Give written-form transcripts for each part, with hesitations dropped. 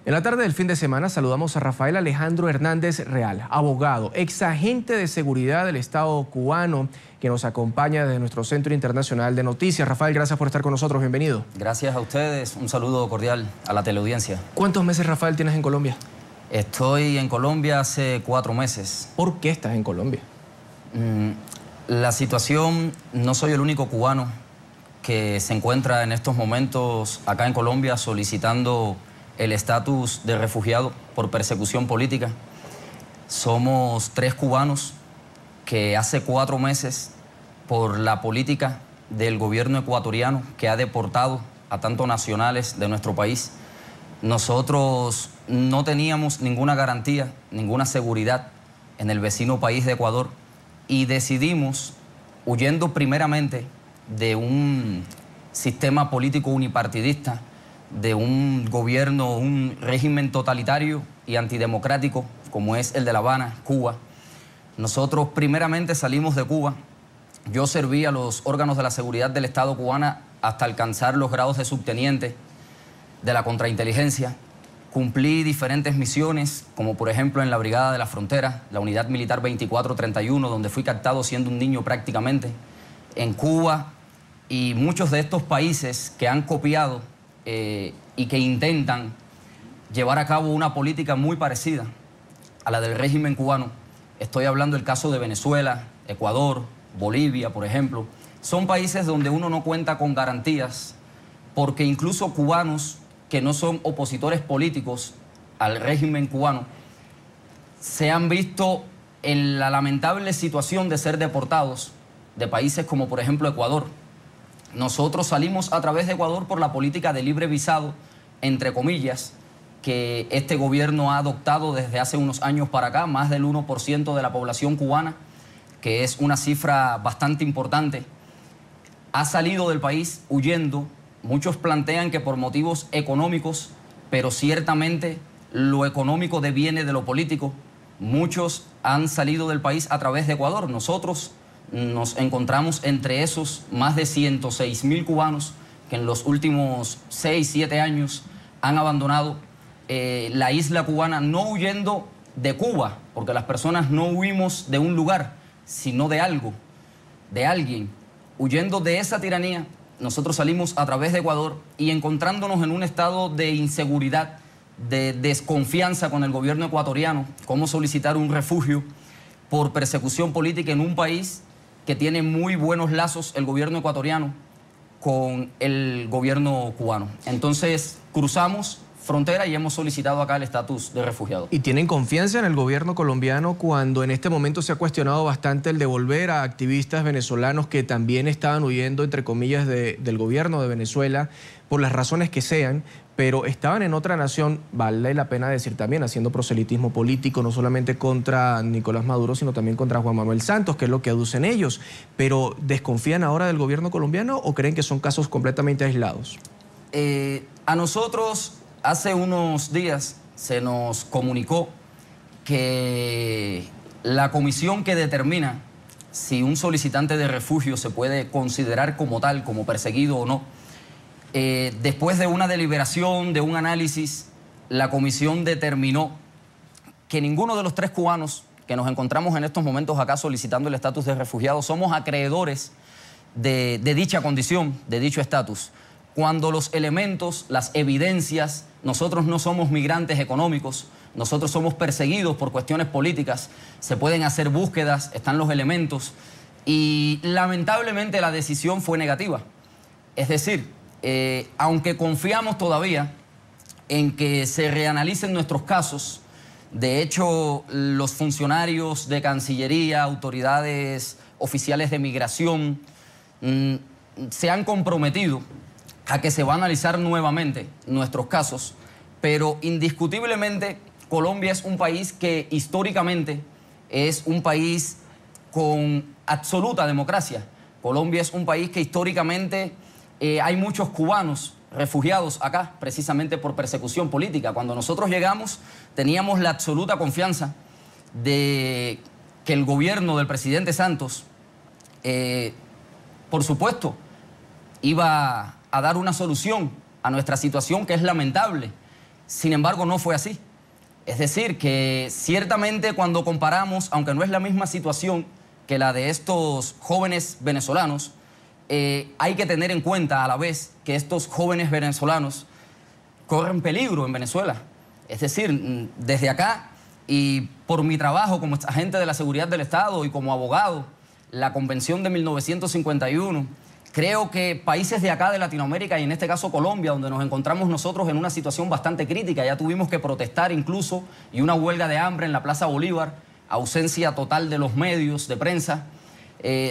En la tarde del fin de semana saludamos a Rafael Alejandro Hernández Real, abogado, exagente de seguridad del Estado cubano, que nos acompaña desde nuestro Centro Internacional de Noticias. Rafael, gracias por estar con nosotros, bienvenido. Gracias a ustedes, un saludo cordial a la teleaudiencia. ¿Cuántos meses, Rafael, tienes en Colombia? Estoy en Colombia hace 4 meses. ¿Por qué estás en Colombia? La situación, no soy el único cubano que se encuentra en estos momentos acá en Colombia solicitando el estatus de refugiado por persecución política. Somos 3 cubanos que hace 4 meses, por la política del gobierno ecuatoriano que ha deportado a tantos nacionales de nuestro país, nosotros no teníamos ninguna garantía, ninguna seguridad en el vecino país de Ecuador y decidimos, huyendo primeramente de un sistema político unipartidista, de un gobierno, un régimen totalitario y antidemocrático como es el de La Habana, Cuba. Nosotros primeramente salimos de Cuba. Yo serví a los órganos de la seguridad del Estado cubana hasta alcanzar los grados de subteniente de la contrainteligencia. Cumplí diferentes misiones, como por ejemplo en la Brigada de la Frontera, la Unidad Militar 2431, donde fui captado siendo un niño prácticamente, en Cuba y muchos de estos países que han copiado y que intentan llevar a cabo una política muy parecida a la del régimen cubano. Estoy hablando del caso de Venezuela, Ecuador, Bolivia, por ejemplo. Son países donde uno no cuenta con garantías, porque incluso cubanos que no son opositores políticos al régimen cubano se han visto en la lamentable situación de ser deportados de países como por ejemplo Ecuador. Nosotros salimos a través de Ecuador por la política de libre visado, entre comillas, que este gobierno ha adoptado desde hace unos años para acá, más del 1% de la población cubana, que es una cifra bastante importante, ha salido del país huyendo. Muchos plantean que por motivos económicos, pero ciertamente lo económico deviene de lo político. Muchos han salido del país a través de Ecuador. Nosotros nos encontramos entre esos más de 106.000 cubanos que en los últimos 6, 7 años han abandonado la isla cubana, no huyendo de Cuba, porque las personas no huimos de un lugar, sino de algo, de alguien. Huyendo de esa tiranía, nosotros salimos a través de Ecuador y encontrándonos en un estado de inseguridad, de desconfianza con el gobierno ecuatoriano, cómo solicitar un refugio por persecución política en un país que tiene muy buenos lazos el gobierno ecuatoriano con el gobierno cubano. Entonces cruzamos frontera y hemos solicitado acá el estatus de refugiado. ¿Y tienen confianza en el gobierno colombiano cuando en este momento se ha cuestionado bastante el devolver a activistas venezolanos que también estaban huyendo, entre comillas, del gobierno de Venezuela, por las razones que sean, pero estaban en otra nación, vale la pena decir también, haciendo proselitismo político, no solamente contra Nicolás Maduro, sino también contra Juan Manuel Santos, que es lo que aducen ellos? ¿Pero desconfían ahora del gobierno colombiano o creen que son casos completamente aislados? A nosotros hace unos días se nos comunicó que la comisión que determina si un solicitante de refugio se puede considerar como tal, como perseguido o no, después de una deliberación, de un análisis, la comisión determinó que ninguno de los 3 cubanos que nos encontramos en estos momentos acá solicitando el estatus de refugiado somos acreedores de dicha condición, de dicho estatus. Cuando los elementos, las evidencias, nosotros no somos migrantes económicos, nosotros somos perseguidos por cuestiones políticas, se pueden hacer búsquedas, están los elementos y lamentablemente la decisión fue negativa. Es decir, aunque confiamos todavía en que se reanalicen nuestros casos, de hecho los funcionarios de Cancillería, autoridades oficiales de migración se han comprometido a que se va a analizar nuevamente nuestros casos, pero indiscutiblemente Colombia es un país que históricamente es un país con absoluta democracia. Colombia es un país que históricamente hay muchos cubanos refugiados acá precisamente por persecución política. Cuando nosotros llegamos teníamos la absoluta confianza de que el gobierno del presidente Santos, por supuesto, iba a dar una solución a nuestra situación, que es lamentable, Sin embargo, no fue así. Es decir, que ciertamente cuando comparamos, aunque no es la misma situación que la de estos jóvenes venezolanos, hay que tener en cuenta a la vez que estos jóvenes venezolanos corren peligro en Venezuela. Es decir, desde acá y por mi trabajo como agente de la seguridad del Estado y como abogado, la Convención de 1951, creo que países de acá de Latinoamérica y en este caso Colombia, donde nos encontramos nosotros en una situación bastante crítica, ya tuvimos que protestar incluso y una huelga de hambre en la Plaza Bolívar, ausencia total de los medios de prensa,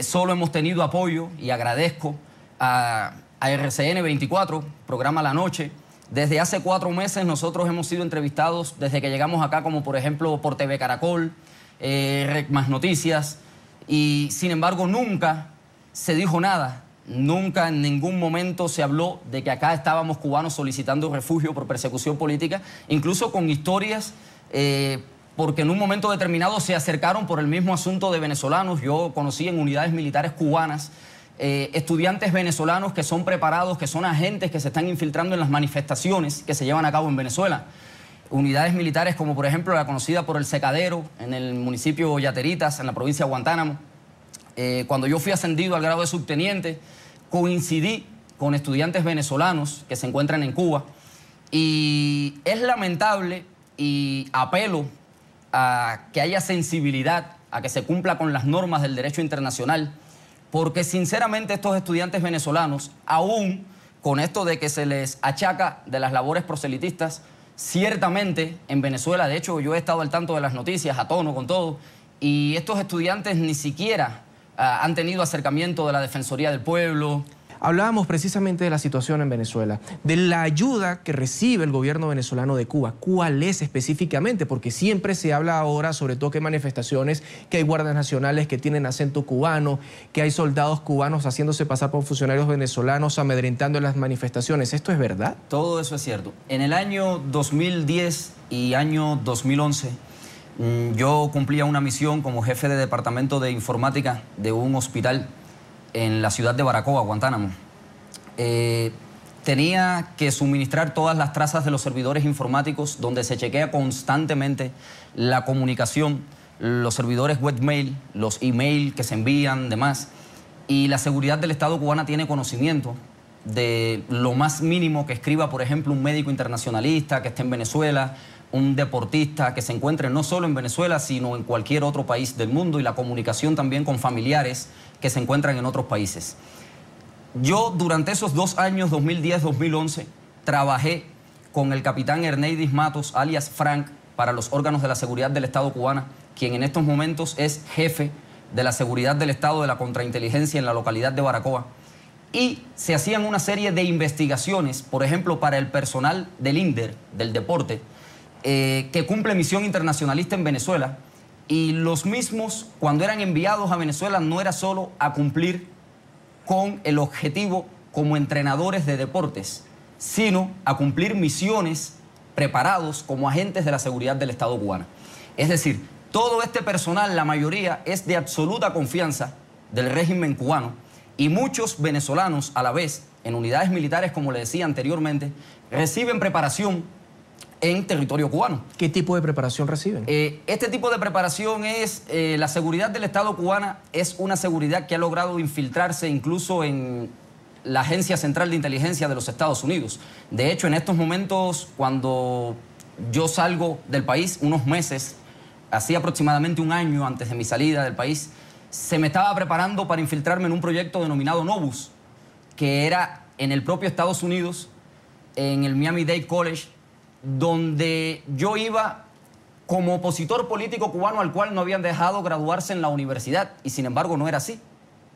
solo hemos tenido apoyo y agradezco a RCN 24, programa La Noche. Desde hace 4 meses nosotros hemos sido entrevistados desde que llegamos acá, como por ejemplo por TV Caracol, Más Noticias, y sin embargo nunca se dijo nada, nunca en ningún momento se habló de que acá estábamos cubanos solicitando refugio por persecución política, incluso con historias, porque en un momento determinado se acercaron por el mismo asunto de venezolanos. Yo conocí en unidades militares cubanas estudiantes venezolanos que son preparados, que son agentes que se están infiltrando en las manifestaciones que se llevan a cabo en Venezuela. Unidades militares como por ejemplo la conocida por El Secadero, en el municipio Yateritas, en la provincia de Guantánamo. Cuando yo fui ascendido al grado de subteniente, coincidí con estudiantes venezolanos que se encuentran en Cuba. Y es lamentable y apelo a que haya sensibilidad, a que se cumpla con las normas del derecho internacional, porque sinceramente estos estudiantes venezolanos, aún con esto de que se les achaca de las labores proselitistas, ciertamente en Venezuela, de hecho yo he estado al tanto de las noticias, a tono con todo, y estos estudiantes ni siquiera han tenido acercamiento de la Defensoría del Pueblo. Hablábamos precisamente de la situación en Venezuela, de la ayuda que recibe el gobierno venezolano de Cuba. ¿Cuál es específicamente? Porque siempre se habla ahora, sobre todo que hay manifestaciones, que hay guardias nacionales que tienen acento cubano, que hay soldados cubanos haciéndose pasar por funcionarios venezolanos, amedrentando en las manifestaciones. ¿Esto es verdad? Todo eso es cierto. En el año 2010 y año 2011, yo cumplía una misión como jefe de departamento de informática de un hospital en la ciudad de Baracoa, Guantánamo. Tenía que suministrar todas las trazas de los servidores informáticos donde se chequea constantemente la comunicación, los servidores webmail, los email que se envían, demás. Y la seguridad del Estado cubana tiene conocimiento de lo más mínimo que escriba, por ejemplo, un médico internacionalista que esté en Venezuela, un deportista que se encuentre no solo en Venezuela, sino en cualquier otro país del mundo, y la comunicación también con familiares que se encuentran en otros países. Yo durante esos 2 años, 2010-2011, trabajé con el capitán Erneidis Matos, alias Frank, para los órganos de la seguridad del Estado cubana, quien en estos momentos es jefe de la seguridad del Estado de la contrainteligencia en la localidad de Baracoa. Y se hacían una serie de investigaciones, por ejemplo, para el personal del INDER, del deporte, que cumple misión internacionalista en Venezuela, y los mismos, cuando eran enviados a Venezuela, no era solo a cumplir con el objetivo como entrenadores de deportes, sino a cumplir misiones preparados como agentes de la seguridad del Estado cubano. Es decir, todo este personal, la mayoría, es de absoluta confianza del régimen cubano, y muchos venezolanos a la vez, en unidades militares, como le decía anteriormente, reciben preparación en territorio cubano. ¿Qué tipo de preparación reciben? Este tipo de preparación es, la seguridad del Estado cubana es una seguridad que ha logrado infiltrarse incluso en la Agencia Central de Inteligencia de los Estados Unidos. De hecho, en estos momentos, cuando yo salgo del país, unos meses, hacía aproximadamente 1 año antes de mi salida del país, se me estaba preparando para infiltrarme en un proyecto denominado Novus, que era en el propio Estados Unidos, en el Miami-Dade College, donde yo iba como opositor político cubano al cual no habían dejado graduarse en la universidad, y sin embargo no era así.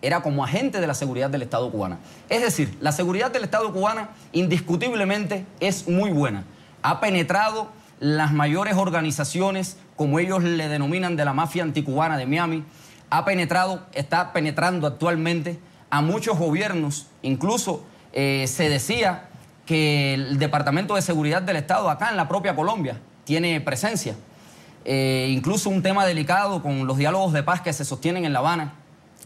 Era como agente de la seguridad del Estado cubana. Es decir, la seguridad del Estado cubana indiscutiblemente es muy buena. Ha penetrado las mayores organizaciones, como ellos le denominan, de la mafia anticubana de Miami. Ha penetrado, está penetrando actualmente a muchos gobiernos. Incluso se decía que el Departamento de Seguridad del Estado acá en la propia Colombia tiene presencia. Incluso un tema delicado con los diálogos de paz que se sostienen en La Habana.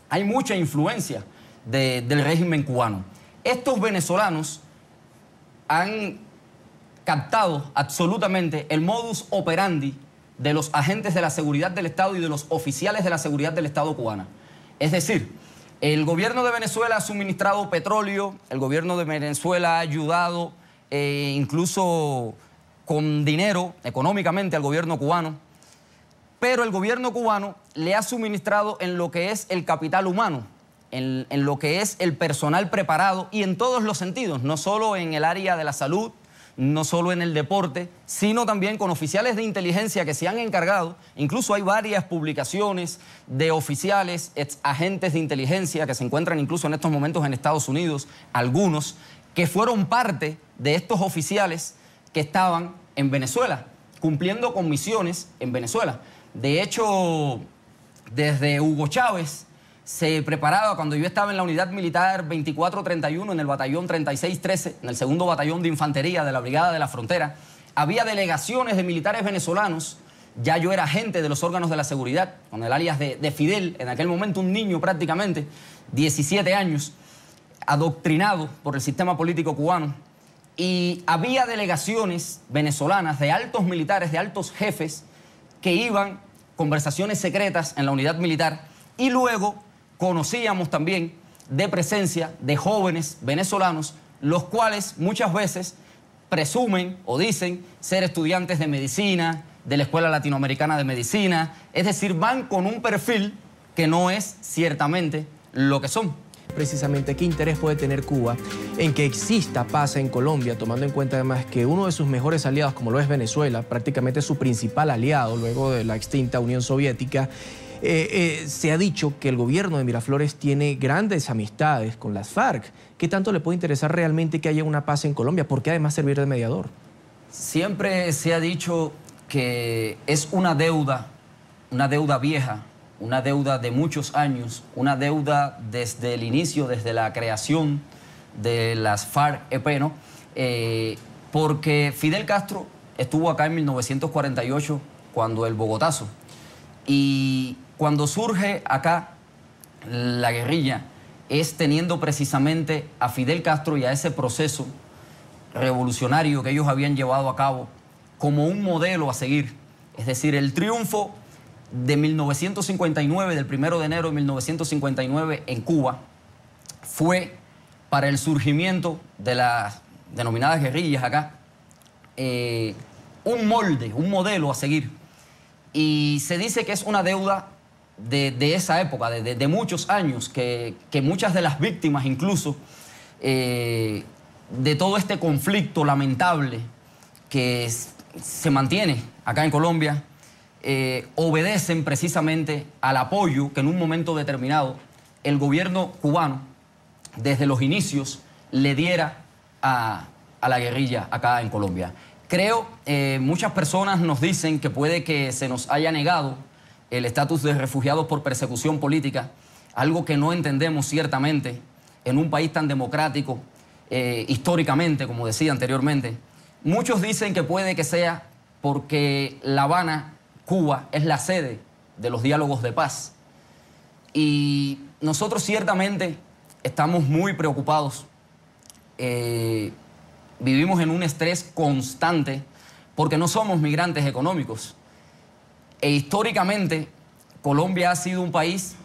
Hay mucha influencia del régimen cubano. Estos venezolanos han captado absolutamente el modus operandi de los agentes de la seguridad del Estado y de los oficiales de la seguridad del Estado cubana. Es decir, el gobierno de Venezuela ha suministrado petróleo, el gobierno de Venezuela ha ayudado incluso con dinero económicamente al gobierno cubano, pero el gobierno cubano le ha suministrado en lo que es el capital humano, en lo que es el personal preparado y en todos los sentidos, no solo en el área de la salud, no solo en el deporte, sino también con oficiales de inteligencia que se han encargado. Incluso hay varias publicaciones de oficiales, agentes de inteligencia que se encuentran incluso en estos momentos en Estados Unidos, algunos que fueron parte de estos oficiales que estaban en Venezuela, cumpliendo con misiones en Venezuela. De hecho, desde Hugo Chávez se preparaba, cuando yo estaba en la unidad militar 2431, en el batallón 3613, en el segundo batallón de infantería de la Brigada de la Frontera, había delegaciones de militares venezolanos. Ya yo era agente de los órganos de la seguridad, con el alias de Fidel, en aquel momento un niño prácticamente, 17 años, adoctrinado por el sistema político cubano. Y había delegaciones venezolanas de altos militares, de altos jefes, que iban, conversaciones secretas en la unidad militar, y luego conocíamos también de presencia de jóvenes venezolanos, los cuales muchas veces presumen o dicen ser estudiantes de medicina, de la Escuela Latinoamericana de Medicina, es decir, van con un perfil que no es ciertamente lo que son. Precisamente, ¿qué interés puede tener Cuba en que exista paz en Colombia, tomando en cuenta además que uno de sus mejores aliados, como lo es Venezuela, prácticamente su principal aliado luego de la extinta Unión Soviética? Se ha dicho que el gobierno de Miraflores tiene grandes amistades con las FARC. ¿Qué tanto le puede interesar realmente que haya una paz en Colombia? ¿Por qué además servir de mediador? Siempre se ha dicho que es una deuda vieja, una deuda de muchos años, una deuda desde el inicio, desde la creación de las FARC-EP, ¿no? Porque Fidel Castro estuvo acá en 1948, cuando el Bogotazo, y cuando surge acá la guerrilla es teniendo precisamente a Fidel Castro y a ese proceso revolucionario que ellos habían llevado a cabo como un modelo a seguir. Es decir, el triunfo de 1959, del 1 de enero de 1959 en Cuba, fue para el surgimiento de las denominadas guerrillas acá, un molde, un modelo a seguir. Y se dice que es una deuda de esa época, de muchos años, que muchas de las víctimas incluso de todo este conflicto lamentable que se mantiene acá en Colombia, obedecen precisamente al apoyo que en un momento determinado el gobierno cubano desde los inicios le diera a la guerrilla acá en Colombia. Creo, muchas personas nos dicen que puede que se nos haya negado el estatus de refugiados por persecución política, algo que no entendemos ciertamente en un país tan democrático, históricamente, como decía anteriormente. Muchos dicen que puede que sea porque La Habana, Cuba, es la sede de los diálogos de paz. Y nosotros ciertamente estamos muy preocupados. Vivimos en un estrés constante porque no somos migrantes económicos. E históricamente, Colombia ha sido un país,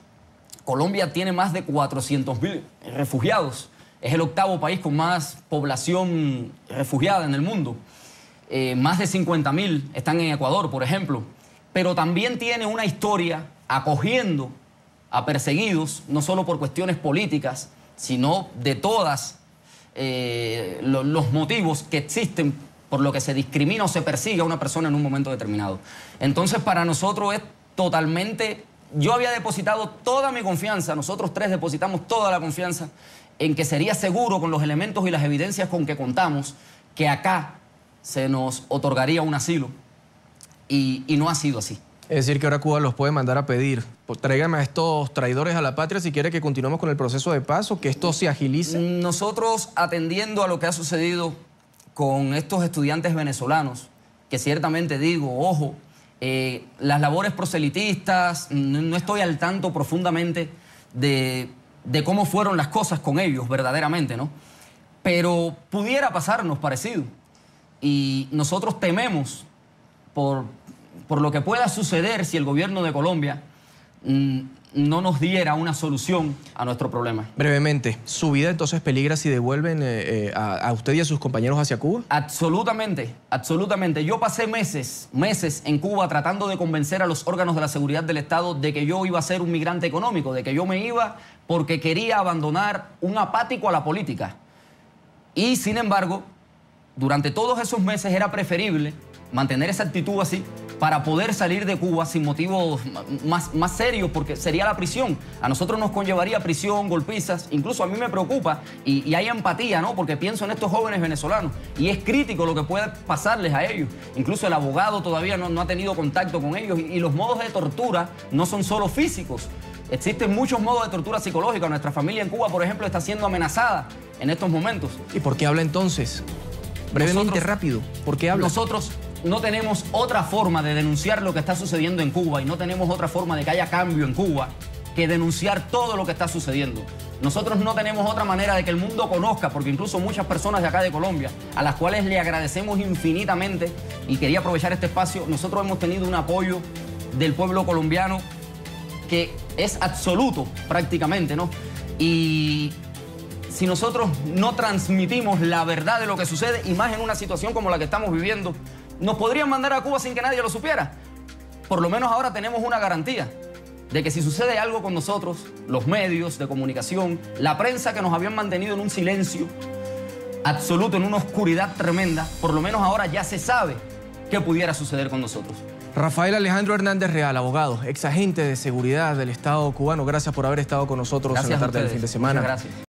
Colombia tiene más de 400.000 refugiados. Es el octavo país con más población refugiada en el mundo. Más de 50.000 están en Ecuador, por ejemplo. Pero también tiene una historia acogiendo a perseguidos, no solo por cuestiones políticas, sino de todas los motivos que existen por lo que se discrimina o se persigue a una persona en un momento determinado. Entonces, para nosotros es totalmente... Yo había depositado toda mi confianza, nosotros tres depositamos toda la confianza en que sería seguro, con los elementos y las evidencias con que contamos, que acá se nos otorgaría un asilo. Y no ha sido así. Es decir, que ahora Cuba los puede mandar a pedir: pues, tráigame a estos traidores a la patria si quiere que continuemos con el proceso de paz o que esto se agilice. Nosotros, atendiendo a lo que ha sucedido con estos estudiantes venezolanos, que ciertamente digo, ojo, las labores proselitistas, no estoy al tanto profundamente de cómo fueron las cosas con ellos verdaderamente, ¿no? Pero pudiera pasarnos parecido. y nosotros tememos por lo que pueda suceder si el gobierno de Colombia no nos diera una solución a nuestro problema. Brevemente, ¿su vida entonces peligra si devuelven a usted y a sus compañeros hacia Cuba? Absolutamente, absolutamente. Yo pasé meses en Cuba tratando de convencer a los órganos de la seguridad del Estado de que yo iba a ser un migrante económico, de que yo me iba porque quería abandonar un apático a la política. Y sin embargo, durante todos esos meses era preferible mantener esa actitud así para poder salir de Cuba sin motivos más serios, porque sería la prisión. A nosotros nos conllevaría prisión, golpizas. Incluso a mí me preocupa y hay empatía, ¿no? Porque pienso en estos jóvenes venezolanos y es crítico lo que puede pasarles a ellos. Incluso el abogado todavía no ha tenido contacto con ellos y los modos de tortura no son solo físicos. Existen muchos modos de tortura psicológica. Nuestra familia en Cuba, por ejemplo, está siendo amenazada en estos momentos. ¿Y por qué habla entonces? Brevemente, rápido, ¿por qué habla? Nosotros no tenemos otra forma de denunciar lo que está sucediendo en Cuba y no tenemos otra forma de que haya cambio en Cuba que denunciar todo lo que está sucediendo. Nosotros no tenemos otra manera de que el mundo conozca, porque incluso muchas personas de acá de Colombia, a las cuales le agradecemos infinitamente, y quería aprovechar este espacio, nosotros hemos tenido un apoyo del pueblo colombiano que es absoluto prácticamente, ¿no? Y si nosotros no transmitimos la verdad de lo que sucede, y más en una situación como la que estamos viviendo, nos podrían mandar a Cuba sin que nadie lo supiera. Por lo menos ahora tenemos una garantía de que si sucede algo con nosotros, los medios de comunicación, la prensa que nos habían mantenido en un silencio absoluto, en una oscuridad tremenda, por lo menos ahora ya se sabe qué pudiera suceder con nosotros. Rafael Alejandro Hernández Real, abogado, ex agente de seguridad del Estado cubano, gracias por haber estado con nosotros en la tarde del fin de semana. Muchas gracias.